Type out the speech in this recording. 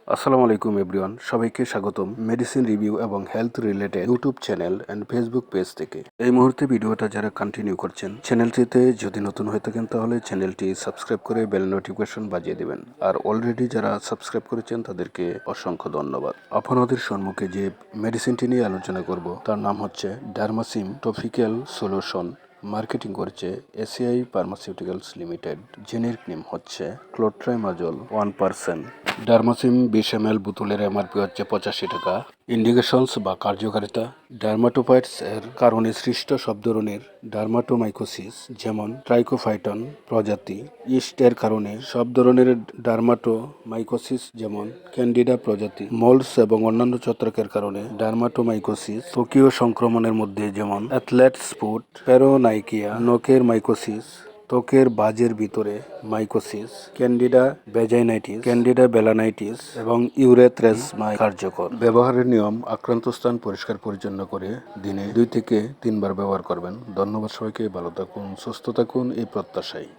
আসসালামু আলাইকুম এভরিওয়ান, সবাইকে স্বাগতম মেডিসিন রিভিউ এবং health related YouTube channel and Facebook page থেকে। এই মুহূর্তে ভিডিওটা যারা কন্টিনিউ করছেন, চ্যানেলটিতে যদি নতুন হয়ে থাকেন তাহলে চ্যানেলটি সাবস্ক্রাইব করে বেল নোটিফিকেশন বাজিয়ে দিবেন। আর অলরেডি যারা সাবস্ক্রাইব করেছেন তাদেরকে অসংখ্য ধন্যবাদ। আপনাদের সম্মুখে যে মেডিসিনটি নিয়ে আলোচনা করব তার নাম হচ্ছে ডার্মাসিম টপিক্যাল সলিউশন। মার্কেটিং করছে ACI pharmaceuticals limited. Generic name হচ্ছে ক্লোট্রাইমাজল 1%। ডার্মাসিম 20 ml বোতলের এমআরপি হচ্ছে 85 টাকা। ইন্ডিকেশনস বা কার্যকারিতা: ডার্মাটোফাইটস এর কারণে সৃষ্ট সব ধরনের ডার্মাটোমাইকোসিস যেমন ট্রাইকোফাইটন প্রজাতি, ইস্টের কারণে সব ধরনের ডার্মাটোমাইকোসিস যেমন ক্যান্ডিডা প্রজাতি, মোল্ডস এবং অন্যান্য ছত্রাকের কারণে ডার্মাটোমাইকোসিস, ত্বকীয় সংক্রমণের মধ্যে যেমন অ্যাথলেটস ফুট, প্যারোনাইকিয়া, নখের মাইকোসিস, ত্বকের বাজের ভিতরে mycosis, candida vaginitis, candida balanitis এবং ইউরেথ্রেসমা কার্যকর। ব্যবহারের নিয়ম: আক্রান্ত স্থান পরিষ্কার পরিচ্ছন্ন করে দিনে 2 থেকে 3 বার ব্যবহার করবেন। ধন্যবাদ সবাইকে, ভালো থাকুন, সুস্থ থাকুন এই প্রত্যাশায়।